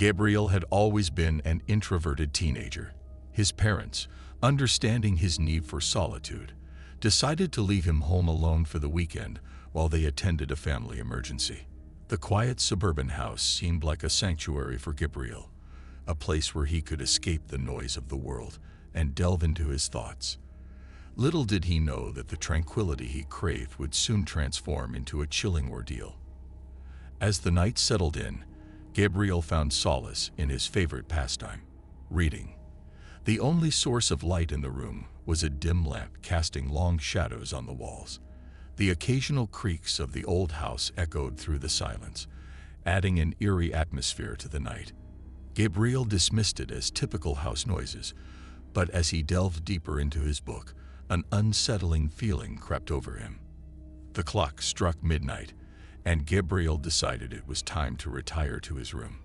Gabriel had always been an introverted teenager. His parents, understanding his need for solitude, decided to leave him home alone for the weekend while they attended a family emergency. The quiet suburban house seemed like a sanctuary for Gabriel, a place where he could escape the noise of the world and delve into his thoughts. Little did he know that the tranquility he craved would soon transform into a chilling ordeal. As the night settled in, Gabriel found solace in his favorite pastime, reading. The only source of light in the room was a dim lamp casting long shadows on the walls. The occasional creaks of the old house echoed through the silence, adding an eerie atmosphere to the night. Gabriel dismissed it as typical house noises, but as he delved deeper into his book, an unsettling feeling crept over him. The clock struck midnight, and Gabriel decided it was time to retire to his room.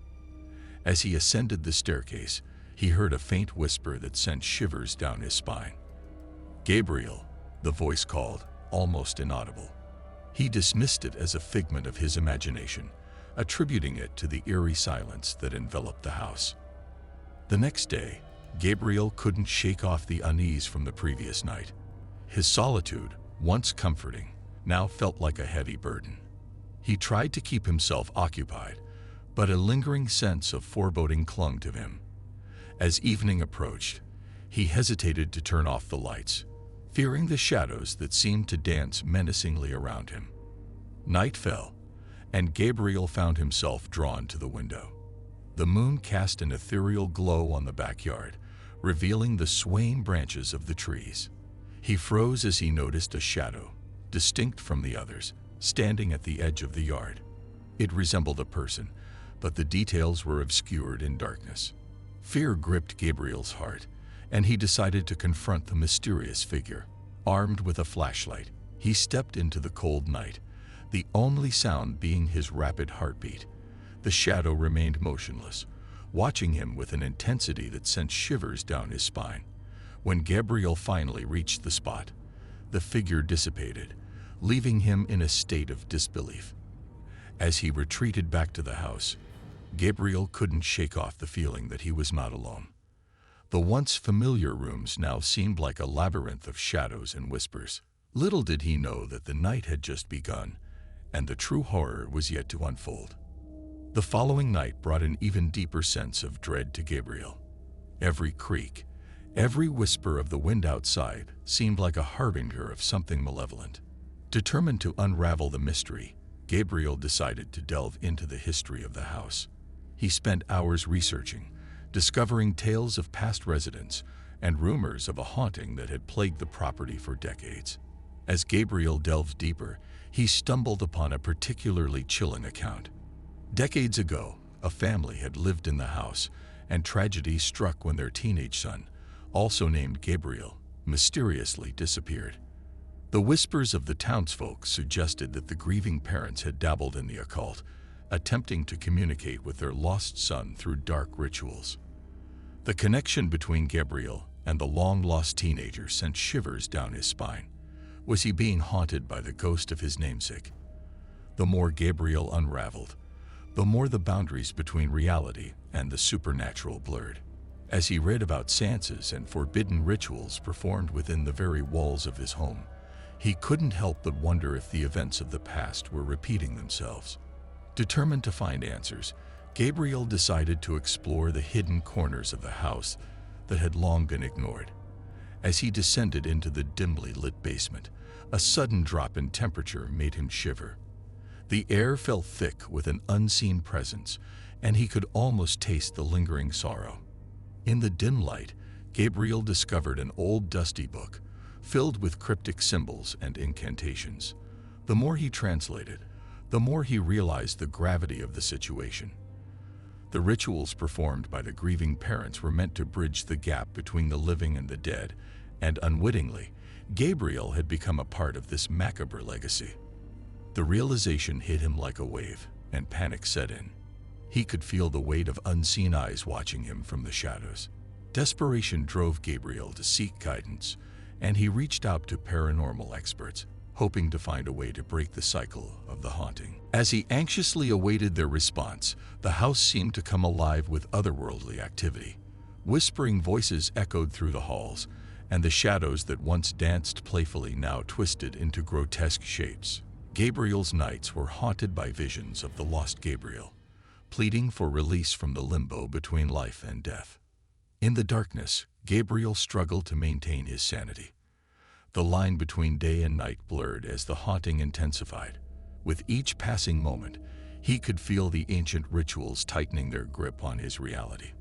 As he ascended the staircase, he heard a faint whisper that sent shivers down his spine. "Gabriel," the voice called, almost inaudible. He dismissed it as a figment of his imagination, attributing it to the eerie silence that enveloped the house. The next day, Gabriel couldn't shake off the unease from the previous night. His solitude, once comforting, now felt like a heavy burden. He tried to keep himself occupied, but a lingering sense of foreboding clung to him. As evening approached, he hesitated to turn off the lights, fearing the shadows that seemed to dance menacingly around him. Night fell, and Gabriel found himself drawn to the window. The moon cast an ethereal glow on the backyard, revealing the swaying branches of the trees. He froze as he noticed a shadow, distinct from the others, standing at the edge of the yard. It resembled a person, but the details were obscured in darkness. Fear gripped Gabriel's heart, and he decided to confront the mysterious figure. Armed with a flashlight, he stepped into the cold night, the only sound being his rapid heartbeat. The shadow remained motionless, watching him with an intensity that sent shivers down his spine. When Gabriel finally reached the spot, the figure dissipated, leaving him in a state of disbelief. As he retreated back to the house, Gabriel couldn't shake off the feeling that he was not alone. The once familiar rooms now seemed like a labyrinth of shadows and whispers. Little did he know that the night had just begun, and the true horror was yet to unfold. The following night brought an even deeper sense of dread to Gabriel. Every creak, every whisper of the wind outside seemed like a harbinger of something malevolent. Determined to unravel the mystery, Gabriel decided to delve into the history of the house. He spent hours researching, discovering tales of past residents and rumors of a haunting that had plagued the property for decades. As Gabriel delved deeper, he stumbled upon a particularly chilling account. Decades ago, a family had lived in the house, and tragedy struck when their teenage son, also named Gabriel, mysteriously disappeared. The whispers of the townsfolk suggested that the grieving parents had dabbled in the occult, attempting to communicate with their lost son through dark rituals. The connection between Gabriel and the long-lost teenager sent shivers down his spine. Was he being haunted by the ghost of his namesake? The more Gabriel unraveled, the more the boundaries between reality and the supernatural blurred. As he read about seances and forbidden rituals performed within the very walls of his home, he couldn't help but wonder if the events of the past were repeating themselves. Determined to find answers, Gabriel decided to explore the hidden corners of the house that had long been ignored. As he descended into the dimly lit basement, a sudden drop in temperature made him shiver. The air felt thick with an unseen presence, and he could almost taste the lingering sorrow. In the dim light, Gabriel discovered an old dusty book, filled with cryptic symbols and incantations. The more he translated, the more he realized the gravity of the situation. The rituals performed by the grieving parents were meant to bridge the gap between the living and the dead, and unwittingly, Gabriel had become a part of this macabre legacy. The realization hit him like a wave, and panic set in. He could feel the weight of unseen eyes watching him from the shadows. Desperation drove Gabriel to seek guidance, and he reached out to paranormal experts, hoping to find a way to break the cycle of the haunting. As he anxiously awaited their response, the house seemed to come alive with otherworldly activity. Whispering voices echoed through the halls, and the shadows that once danced playfully now twisted into grotesque shapes. Gabriel's nights were haunted by visions of the lost Gabriel, pleading for release from the limbo between life and death. In the darkness, Gabriel struggled to maintain his sanity. The line between day and night blurred as the haunting intensified. With each passing moment, he could feel the ancient rituals tightening their grip on his reality.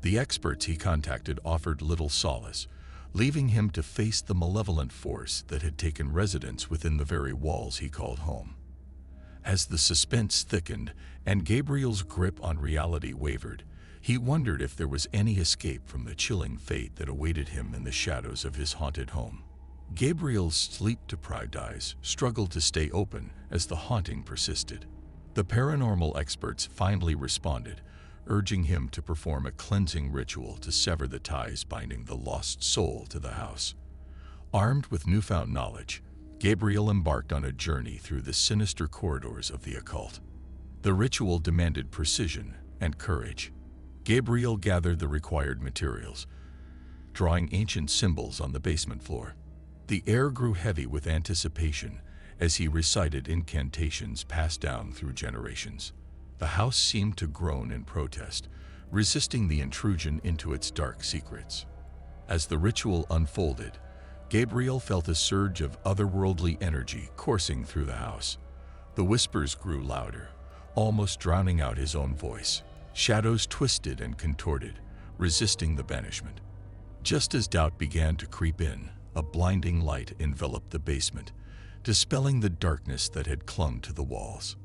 The experts he contacted offered little solace, leaving him to face the malevolent force that had taken residence within the very walls he called home. As the suspense thickened and Gabriel's grip on reality wavered, he wondered if there was any escape from the chilling fate that awaited him in the shadows of his haunted home. Gabriel's sleep-deprived eyes struggled to stay open as the haunting persisted. The paranormal experts finally responded, urging him to perform a cleansing ritual to sever the ties binding the lost soul to the house. Armed with newfound knowledge, Gabriel embarked on a journey through the sinister corridors of the occult. The ritual demanded precision and courage. Gabriel gathered the required materials, drawing ancient symbols on the basement floor. The air grew heavy with anticipation as he recited incantations passed down through generations. The house seemed to groan in protest, resisting the intrusion into its dark secrets. As the ritual unfolded, Gabriel felt a surge of otherworldly energy coursing through the house. The whispers grew louder, almost drowning out his own voice. Shadows twisted and contorted, resisting the banishment. Just as doubt began to creep in, a blinding light enveloped the basement, dispelling the darkness that had clung to the walls.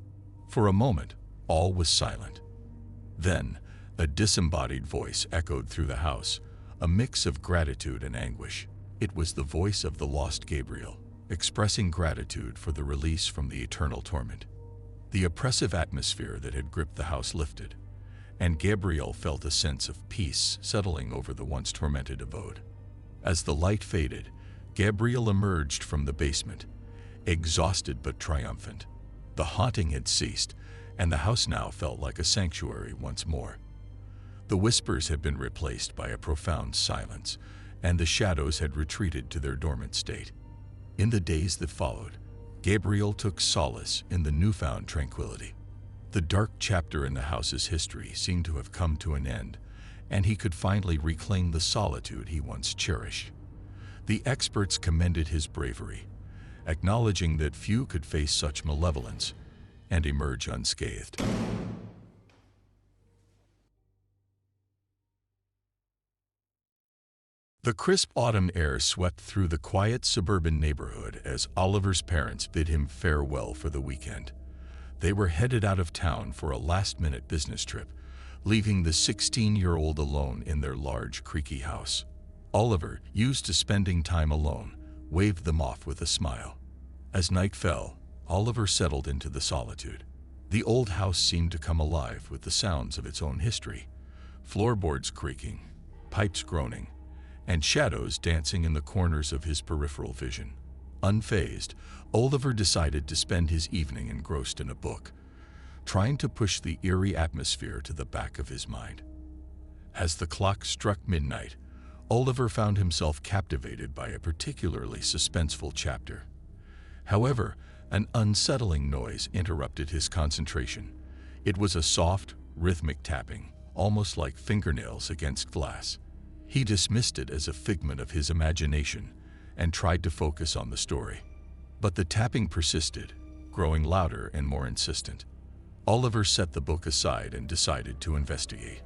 For a moment, all was silent. Then, a disembodied voice echoed through the house, a mix of gratitude and anguish. It was the voice of the lost Gabriel, expressing gratitude for the release from the eternal torment. The oppressive atmosphere that had gripped the house lifted, and Gabriel felt a sense of peace settling over the once tormented abode. As the light faded, Gabriel emerged from the basement, exhausted but triumphant. The haunting had ceased, and the house now felt like a sanctuary once more. The whispers had been replaced by a profound silence, and the shadows had retreated to their dormant state. In the days that followed, Gabriel took solace in the newfound tranquility. The dark chapter in the house's history seemed to have come to an end, and he could finally reclaim the solitude he once cherished. The experts commended his bravery, acknowledging that few could face such malevolence and emerge unscathed. The crisp autumn air swept through the quiet suburban neighborhood as Oliver's parents bid him farewell for the weekend. They were headed out of town for a last-minute business trip, leaving the 16-year-old alone in their large, creaky house. Oliver, used to spending time alone, waved them off with a smile. As night fell, Oliver settled into the solitude. The old house seemed to come alive with the sounds of its own history, floorboards creaking, pipes groaning, and shadows dancing in the corners of his peripheral vision. Unfazed, Oliver decided to spend his evening engrossed in a book, trying to push the eerie atmosphere to the back of his mind. As the clock struck midnight, Oliver found himself captivated by a particularly suspenseful chapter. However, an unsettling noise interrupted his concentration. It was a soft, rhythmic tapping, almost like fingernails against glass. He dismissed it as a figment of his imagination and tried to focus on the story. But the tapping persisted, growing louder and more insistent. Oliver set the book aside and decided to investigate.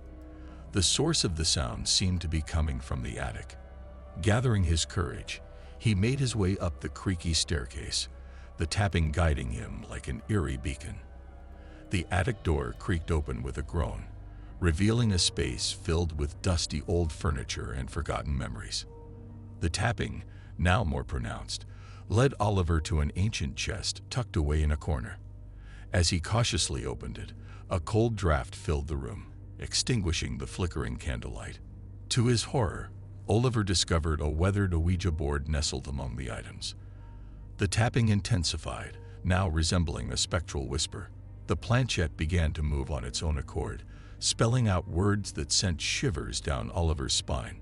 The source of the sound seemed to be coming from the attic. Gathering his courage, he made his way up the creaky staircase, the tapping guiding him like an eerie beacon. The attic door creaked open with a groan, revealing a space filled with dusty old furniture and forgotten memories. The tapping, now more pronounced, led Oliver to an ancient chest tucked away in a corner. As he cautiously opened it, a cold draft filled the room, extinguishing the flickering candlelight. To his horror, Oliver discovered a weathered Ouija board nestled among the items. The tapping intensified, now resembling a spectral whisper. The planchette began to move on its own accord, spelling out words that sent shivers down Oliver's spine.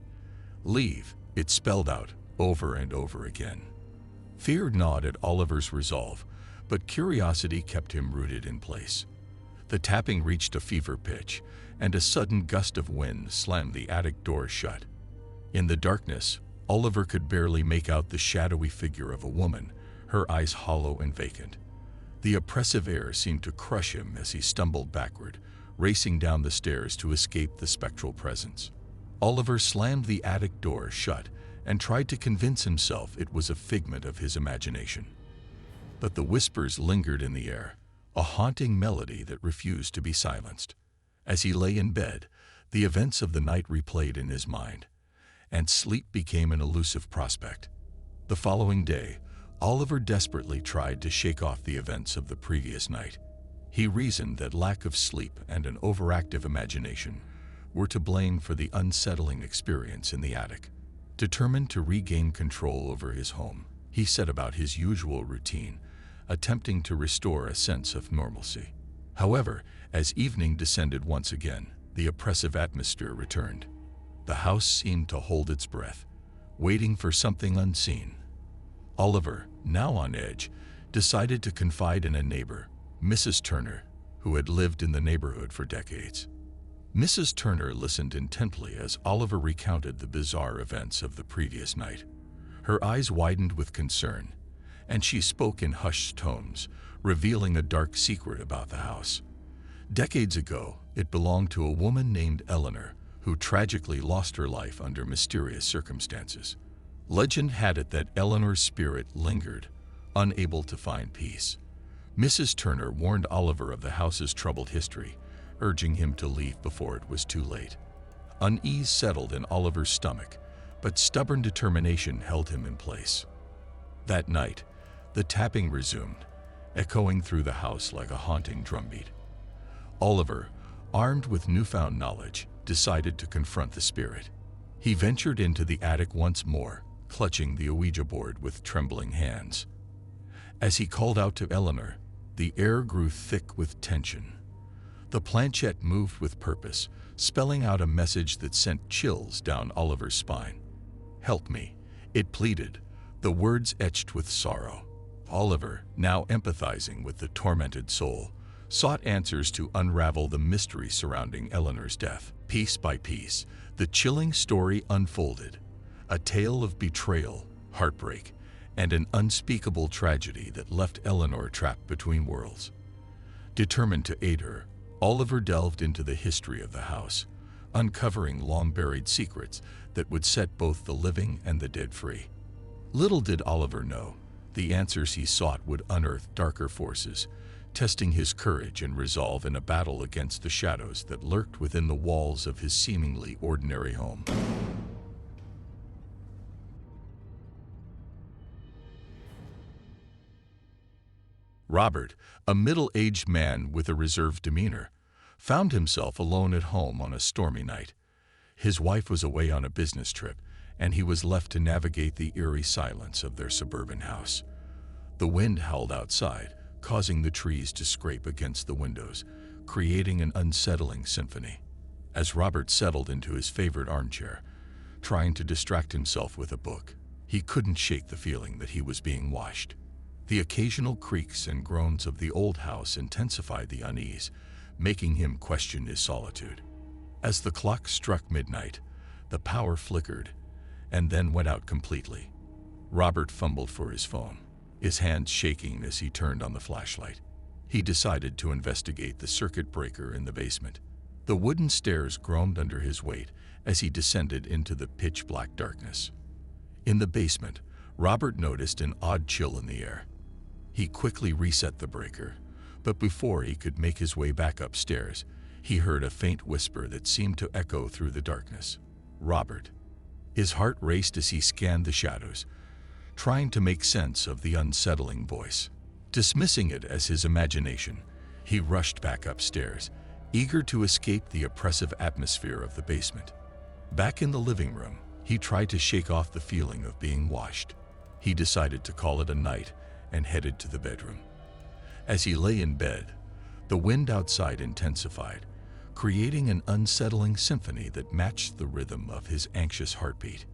"Leave," it spelled out over and over again. Fear gnawed at Oliver's resolve, but curiosity kept him rooted in place. The tapping reached a fever pitch, and a sudden gust of wind slammed the attic door shut. In the darkness, Oliver could barely make out the shadowy figure of a woman, her eyes hollow and vacant. The oppressive air seemed to crush him as he stumbled backward, racing down the stairs to escape the spectral presence. Oliver slammed the attic door shut and tried to convince himself it was a figment of his imagination. But the whispers lingered in the air, a haunting melody that refused to be silenced. As he lay in bed, the events of the night replayed in his mind, and sleep became an elusive prospect. The following day, Oliver desperately tried to shake off the events of the previous night. He reasoned that lack of sleep and an overactive imagination were to blame for the unsettling experience in the attic. Determined to regain control over his home, he set about his usual routine, attempting to restore a sense of normalcy. However, as evening descended once again, the oppressive atmosphere returned. The house seemed to hold its breath, waiting for something unseen. Oliver, now on edge, decided to confide in a neighbor, Mrs. Turner, who had lived in the neighborhood for decades. Mrs. Turner listened intently as Oliver recounted the bizarre events of the previous night. Her eyes widened with concern, and she spoke in hushed tones, revealing a dark secret about the house. Decades ago, it belonged to a woman named Eleanor, who tragically lost her life under mysterious circumstances. Legend had it that Eleanor's spirit lingered, unable to find peace. Mrs. Turner warned Oliver of the house's troubled history, urging him to leave before it was too late. Unease settled in Oliver's stomach, but stubborn determination held him in place. That night, the tapping resumed, echoing through the house like a haunting drumbeat. Oliver, armed with newfound knowledge, decided to confront the spirit. He ventured into the attic once more, clutching the Ouija board with trembling hands. As he called out to Eleanor, the air grew thick with tension. The planchette moved with purpose, spelling out a message that sent chills down Oliver's spine. "Help me," it pleaded, the words etched with sorrow. Oliver, now empathizing with the tormented soul, sought answers to unravel the mystery surrounding Eleanor's death. Piece by piece, the chilling story unfolded, a tale of betrayal, heartbreak, and an unspeakable tragedy that left Eleanor trapped between worlds. Determined to aid her, Oliver delved into the history of the house, uncovering long-buried secrets that would set both the living and the dead free. Little did Oliver know, the answers he sought would unearth darker forces, testing his courage and resolve in a battle against the shadows that lurked within the walls of his seemingly ordinary home. Robert, a middle-aged man with a reserved demeanor, found himself alone at home on a stormy night. His wife was away on a business trip, and he was left to navigate the eerie silence of their suburban house. The wind howled outside, causing the trees to scrape against the windows, creating an unsettling symphony. As Robert settled into his favorite armchair, trying to distract himself with a book, he couldn't shake the feeling that he was being watched. The occasional creaks and groans of the old house intensified the unease, making him question his solitude. As the clock struck midnight, the power flickered and then went out completely. Robert fumbled for his phone, his hands shaking as he turned on the flashlight. He decided to investigate the circuit breaker in the basement. The wooden stairs groaned under his weight as he descended into the pitch-black darkness. In the basement, Robert noticed an odd chill in the air. He quickly reset the breaker, but before he could make his way back upstairs, he heard a faint whisper that seemed to echo through the darkness. "Robert." His heart raced as he scanned the shadows, trying to make sense of the unsettling voice. Dismissing it as his imagination, he rushed back upstairs, eager to escape the oppressive atmosphere of the basement. Back in the living room, he tried to shake off the feeling of being watched. He decided to call it a night and headed to the bedroom. As he lay in bed, the wind outside intensified, creating an unsettling symphony that matched the rhythm of his anxious heartbeat.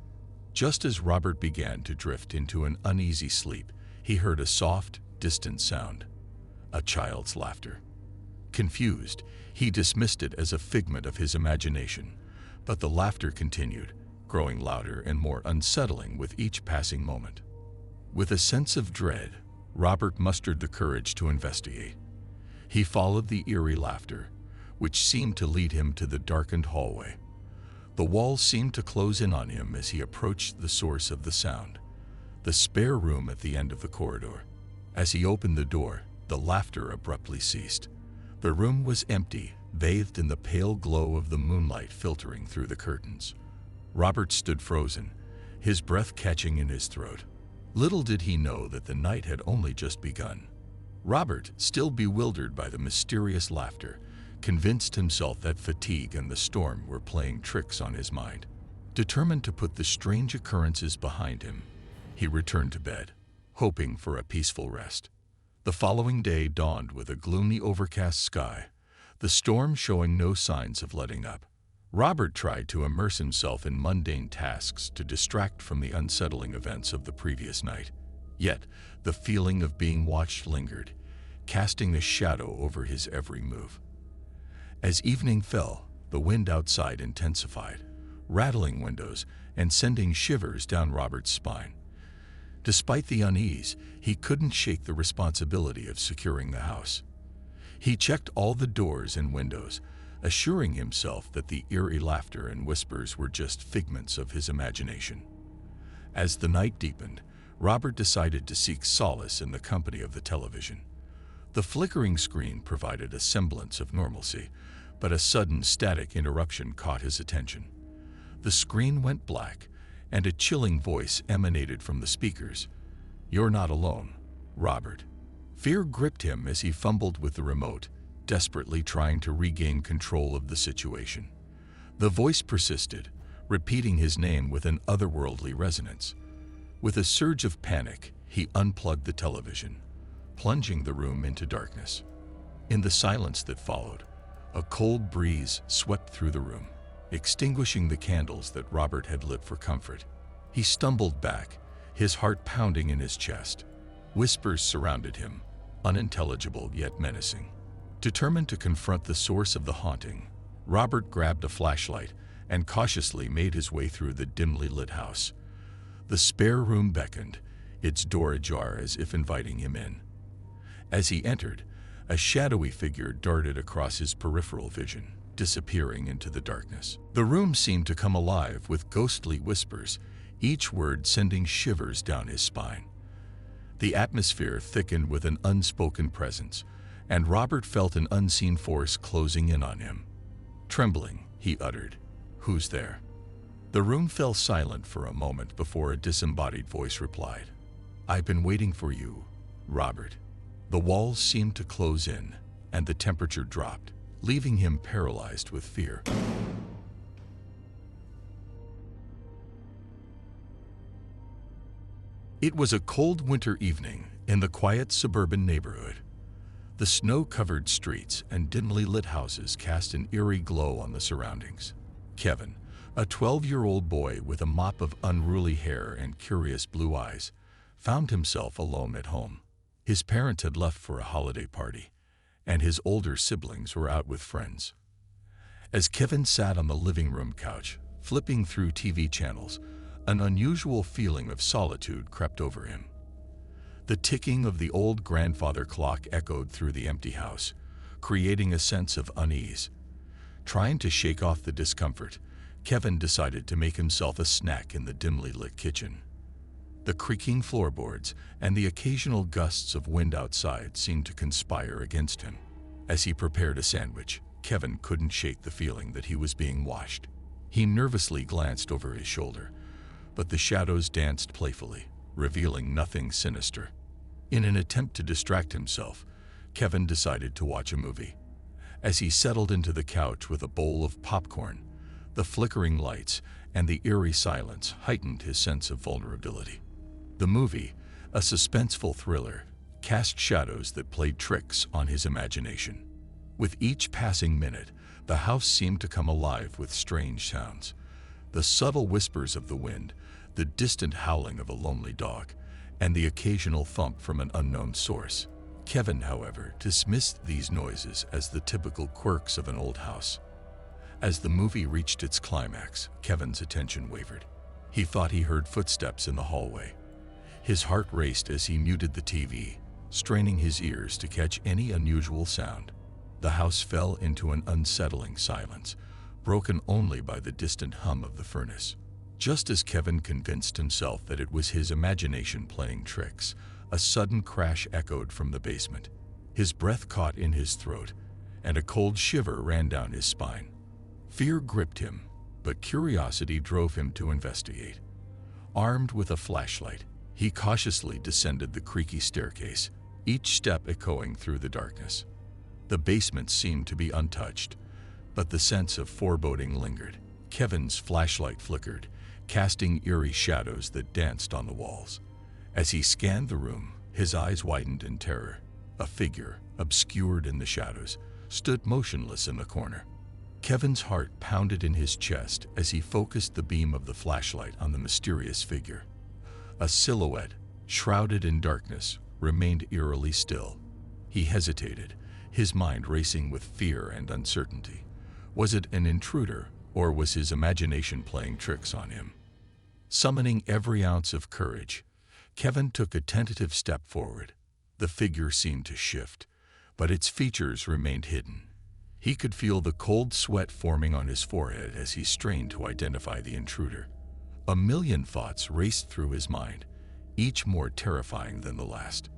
Just as Robert began to drift into an uneasy sleep, he heard a soft, distant sound, a child's laughter. Confused, he dismissed it as a figment of his imagination, but the laughter continued, growing louder and more unsettling with each passing moment. With a sense of dread, Robert mustered the courage to investigate. He followed the eerie laughter, which seemed to lead him to the darkened hallway. The walls seemed to close in on him as he approached the source of the sound, the spare room at the end of the corridor. As he opened the door, the laughter abruptly ceased. The room was empty, bathed in the pale glow of the moonlight filtering through the curtains. Robert stood frozen, his breath catching in his throat. Little did he know that the night had only just begun. Robert, still bewildered by the mysterious laughter, convinced himself that fatigue and the storm were playing tricks on his mind. Determined to put the strange occurrences behind him, he returned to bed, hoping for a peaceful rest. The following day dawned with a gloomy, overcast sky, the storm showing no signs of letting up. Robert tried to immerse himself in mundane tasks to distract from the unsettling events of the previous night. Yet, the feeling of being watched lingered, casting a shadow over his every move. As evening fell, the wind outside intensified, rattling windows and sending shivers down Robert's spine. Despite the unease, he couldn't shake the responsibility of securing the house. He checked all the doors and windows, assuring himself that the eerie laughter and whispers were just figments of his imagination. As the night deepened, Robert decided to seek solace in the company of the television. The flickering screen provided a semblance of normalcy, but a sudden static interruption caught his attention. The screen went black, and a chilling voice emanated from the speakers. "You're not alone, Robert." Fear gripped him as he fumbled with the remote, desperately trying to regain control of the situation. The voice persisted, repeating his name with an otherworldly resonance. With a surge of panic, he unplugged the television, plunging the room into darkness. In the silence that followed, a cold breeze swept through the room, extinguishing the candles that Robert had lit for comfort. He stumbled back, his heart pounding in his chest. Whispers surrounded him, unintelligible yet menacing. Determined to confront the source of the haunting, Robert grabbed a flashlight and cautiously made his way through the dimly lit house. The spare room beckoned, its door ajar as if inviting him in. As he entered, a shadowy figure darted across his peripheral vision, disappearing into the darkness. The room seemed to come alive with ghostly whispers, each word sending shivers down his spine. The atmosphere thickened with an unspoken presence, and Robert felt an unseen force closing in on him. Trembling, he uttered, "Who's there?" The room fell silent for a moment before a disembodied voice replied, "I've been waiting for you, Robert." The walls seemed to close in, and the temperature dropped, leaving him paralyzed with fear. It was a cold winter evening in the quiet suburban neighborhood. The snow-covered streets and dimly lit houses cast an eerie glow on the surroundings. Kevin, a 12-year-old boy with a mop of unruly hair and curious blue eyes, found himself alone at home. His parents had left for a holiday party, and his older siblings were out with friends. As Kevin sat on the living room couch, flipping through TV channels, an unusual feeling of solitude crept over him. The ticking of the old grandfather clock echoed through the empty house, creating a sense of unease. Trying to shake off the discomfort, Kevin decided to make himself a snack in the dimly lit kitchen. The creaking floorboards and the occasional gusts of wind outside seemed to conspire against him. As he prepared a sandwich, Kevin couldn't shake the feeling that he was being watched. He nervously glanced over his shoulder, but the shadows danced playfully, revealing nothing sinister. In an attempt to distract himself, Kevin decided to watch a movie. As he settled into the couch with a bowl of popcorn, the flickering lights and the eerie silence heightened his sense of vulnerability. The movie, A suspenseful thriller cast shadows that played tricks on his imagination. With each passing minute, the house seemed to come alive with strange sounds. The subtle whispers of the wind, the distant howling of a lonely dog, and the occasional thump from an unknown source. Kevin, however, dismissed these noises as the typical quirks of an old house. As the movie reached its climax, Kevin's attention wavered. He thought he heard footsteps in the hallway. His heart raced as he muted the TV, straining his ears to catch any unusual sound. The house fell into an unsettling silence, broken only by the distant hum of the furnace. Just as Kevin convinced himself that it was his imagination playing tricks, a sudden crash echoed from the basement. His breath caught in his throat, and a cold shiver ran down his spine. Fear gripped him, but curiosity drove him to investigate. Armed with a flashlight, he cautiously descended the creaky staircase, each step echoing through the darkness. The basement seemed to be untouched, but the sense of foreboding lingered. Kevin's flashlight flickered, casting eerie shadows that danced on the walls. As he scanned the room, his eyes widened in terror. A figure, obscured in the shadows, stood motionless in the corner. Kevin's heart pounded in his chest as he focused the beam of the flashlight on the mysterious figure. A silhouette, shrouded in darkness, remained eerily still. He hesitated, his mind racing with fear and uncertainty. Was it an intruder, or was his imagination playing tricks on him? Summoning every ounce of courage, Kevin took a tentative step forward. The figure seemed to shift, but its features remained hidden. He could feel the cold sweat forming on his forehead as he strained to identify the intruder. A million thoughts raced through his mind, each more terrifying than the last.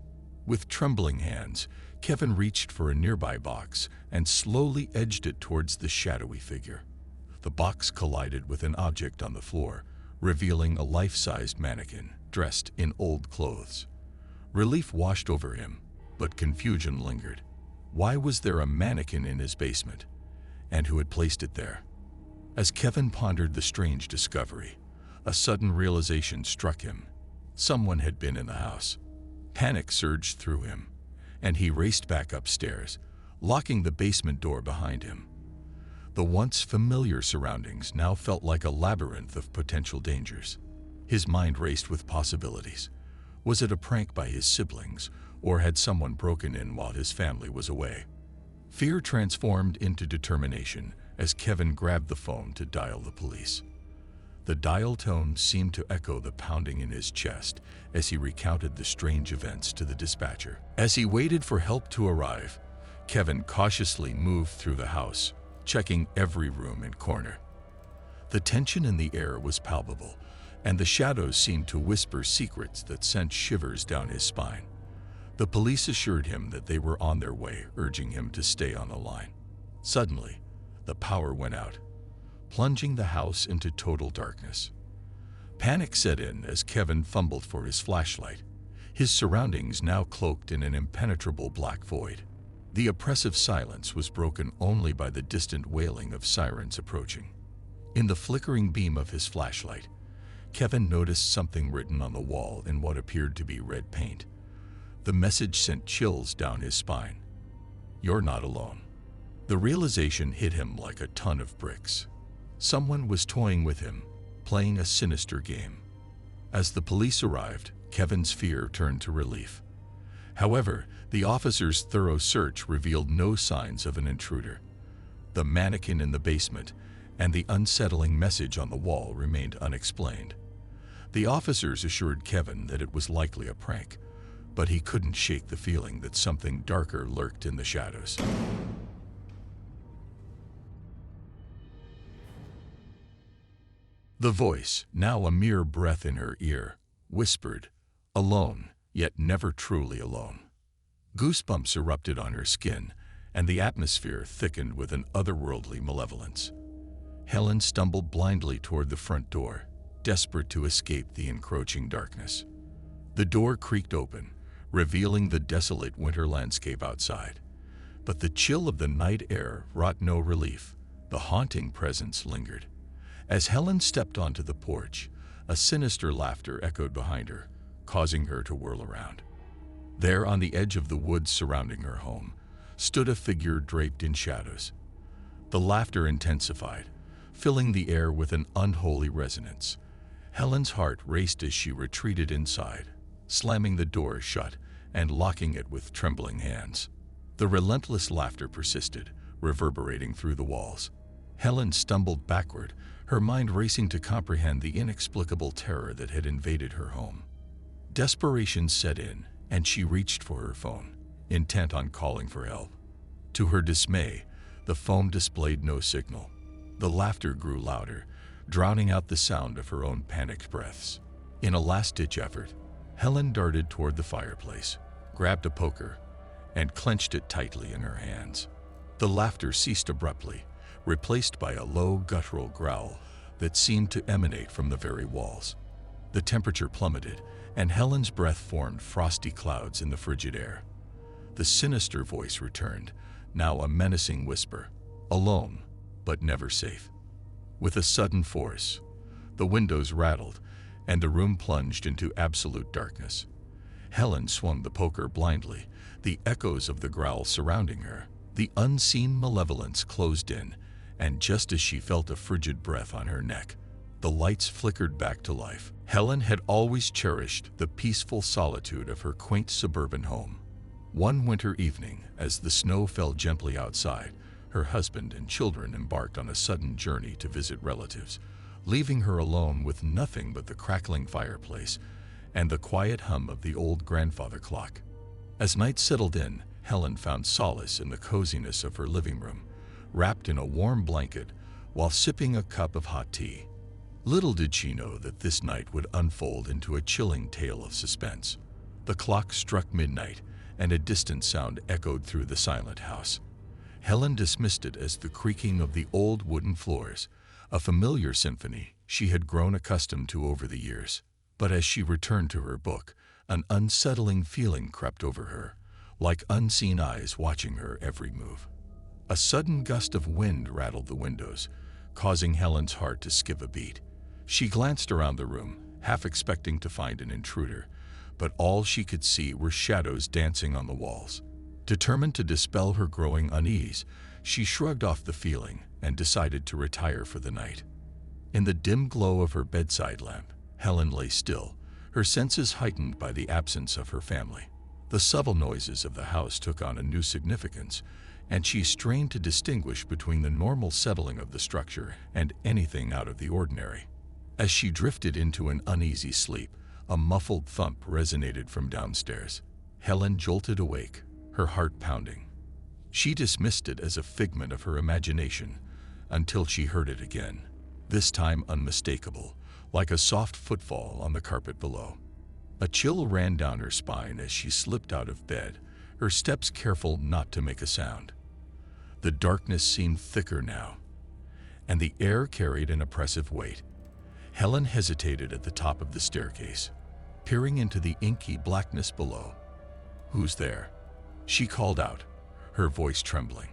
With trembling hands, Kevin reached for a nearby box and slowly edged it towards the shadowy figure. The box collided with an object on the floor, revealing a life-sized mannequin dressed in old clothes. Relief washed over him, but confusion lingered. Why was there a mannequin in his basement? And who had placed it there? As Kevin pondered the strange discovery, a sudden realization struck him. Someone had been in the house. Panic surged through him, and he raced back upstairs, locking the basement door behind him. The once familiar surroundings now felt like a labyrinth of potential dangers. His mind raced with possibilities. Was it a prank by his siblings, or had someone broken in while his family was away? Fear transformed into determination as Kevin grabbed the phone to dial the police. The dial tone seemed to echo the pounding in his chest as he recounted the strange events to the dispatcher. As he waited for help to arrive, Kevin cautiously moved through the house, checking every room and corner. The tension in the air was palpable, and the shadows seemed to whisper secrets that sent shivers down his spine. The police assured him that they were on their way, urging him to stay on the line. Suddenly, the power went out, plunging the house into total darkness. Panic set in as Kevin fumbled for his flashlight, his surroundings now cloaked in an impenetrable black void. The oppressive silence was broken only by the distant wailing of sirens approaching. In the flickering beam of his flashlight, Kevin noticed something written on the wall in what appeared to be red paint. The message sent chills down his spine. "You're not alone." The realization hit him like a ton of bricks. Someone was toying with him, playing a sinister game. As the police arrived, Kevin's fear turned to relief. However, the officers' thorough search revealed no signs of an intruder. The mannequin in the basement and the unsettling message on the wall remained unexplained. The officers assured Kevin that it was likely a prank, but he couldn't shake the feeling that something darker lurked in the shadows. The voice, now a mere breath in her ear, whispered, "Alone, yet never truly alone." Goosebumps erupted on her skin, and the atmosphere thickened with an otherworldly malevolence. Helen stumbled blindly toward the front door, desperate to escape the encroaching darkness. The door creaked open, revealing the desolate winter landscape outside. But the chill of the night air wrought no relief. The haunting presence lingered. As Helen stepped onto the porch, a sinister laughter echoed behind her, causing her to whirl around. There, on the edge of the woods surrounding her home, stood a figure draped in shadows. The laughter intensified, filling the air with an unholy resonance. Helen's heart raced as she retreated inside, slamming the door shut and locking it with trembling hands. The relentless laughter persisted, reverberating through the walls. Helen stumbled backward, her mind racing to comprehend the inexplicable terror that had invaded her home. Desperation set in, and she reached for her phone, intent on calling for help. To her dismay, the phone displayed no signal. The laughter grew louder, drowning out the sound of her own panicked breaths. In a last-ditch effort, Helen darted toward the fireplace, grabbed a poker, and clenched it tightly in her hands. The laughter ceased abruptly, replaced by a low, guttural growl that seemed to emanate from the very walls. The temperature plummeted, and Helen's breath formed frosty clouds in the frigid air. The sinister voice returned, now a menacing whisper, alone, but never safe. With a sudden force, the windows rattled, and the room plunged into absolute darkness. Helen swung the poker blindly, the echoes of the growl surrounding her. The unseen malevolence closed in, and just as she felt a frigid breath on her neck, the lights flickered back to life. Helen had always cherished the peaceful solitude of her quaint suburban home. One winter evening, as the snow fell gently outside, her husband and children embarked on a sudden journey to visit relatives, leaving her alone with nothing but the crackling fireplace and the quiet hum of the old grandfather clock. As night settled in, Helen found solace in the coziness of her living room, wrapped in a warm blanket while sipping a cup of hot tea. Little did she know that this night would unfold into a chilling tale of suspense. The clock struck midnight, and a distant sound echoed through the silent house. Helen dismissed it as the creaking of the old wooden floors, a familiar symphony she had grown accustomed to over the years. But as she returned to her book, an unsettling feeling crept over her, like unseen eyes watching her every move. A sudden gust of wind rattled the windows, causing Helen's heart to skip a beat. She glanced around the room, half expecting to find an intruder, but all she could see were shadows dancing on the walls. Determined to dispel her growing unease, she shrugged off the feeling and decided to retire for the night. In the dim glow of her bedside lamp, Helen lay still, her senses heightened by the absence of her family. The subtle noises of the house took on a new significance, and she strained to distinguish between the normal settling of the structure and anything out of the ordinary. As she drifted into an uneasy sleep, a muffled thump resonated from downstairs. Helen jolted awake, her heart pounding. She dismissed it as a figment of her imagination until she heard it again, this time unmistakable, like a soft footfall on the carpet below. A chill ran down her spine as she slipped out of bed, her steps careful not to make a sound. The darkness seemed thicker now, and the air carried an oppressive weight. Helen hesitated at the top of the staircase, peering into the inky blackness below. "Who's there?" she called out, her voice trembling.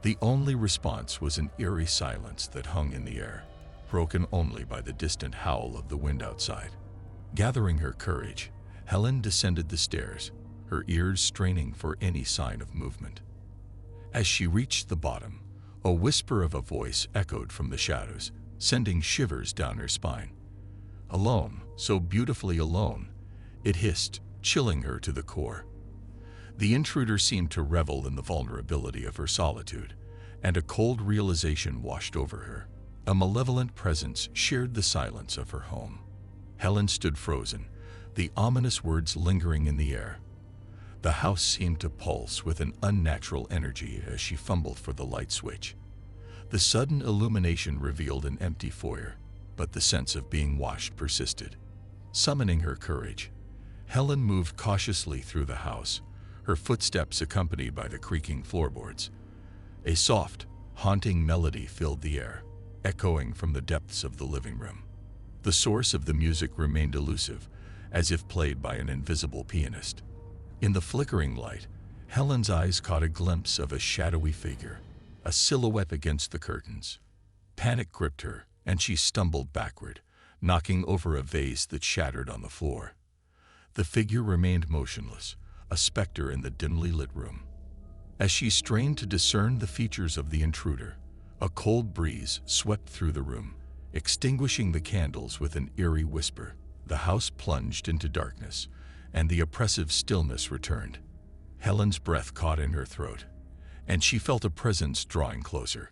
The only response was an eerie silence that hung in the air, broken only by the distant howl of the wind outside. Gathering her courage, Helen descended the stairs, her ears straining for any sign of movement. As she reached the bottom, a whisper of a voice echoed from the shadows, sending shivers down her spine. Alone, so beautifully alone, it hissed, chilling her to the core. The intruder seemed to revel in the vulnerability of her solitude, and a cold realization washed over her. A malevolent presence shared the silence of her home. Helen stood frozen, the ominous words lingering in the air. The house seemed to pulse with an unnatural energy as she fumbled for the light switch. The sudden illumination revealed an empty foyer, but the sense of being watched persisted. Summoning her courage, Helen moved cautiously through the house, her footsteps accompanied by the creaking floorboards. A soft, haunting melody filled the air, echoing from the depths of the living room. The source of the music remained elusive, as if played by an invisible pianist. In the flickering light, Helen's eyes caught a glimpse of a shadowy figure, a silhouette against the curtains. Panic gripped her, and she stumbled backward, knocking over a vase that shattered on the floor. The figure remained motionless, a specter in the dimly lit room. As she strained to discern the features of the intruder, a cold breeze swept through the room, extinguishing the candles with an eerie whisper. The house plunged into darkness, and the oppressive stillness returned. Helen's breath caught in her throat, and she felt a presence drawing closer.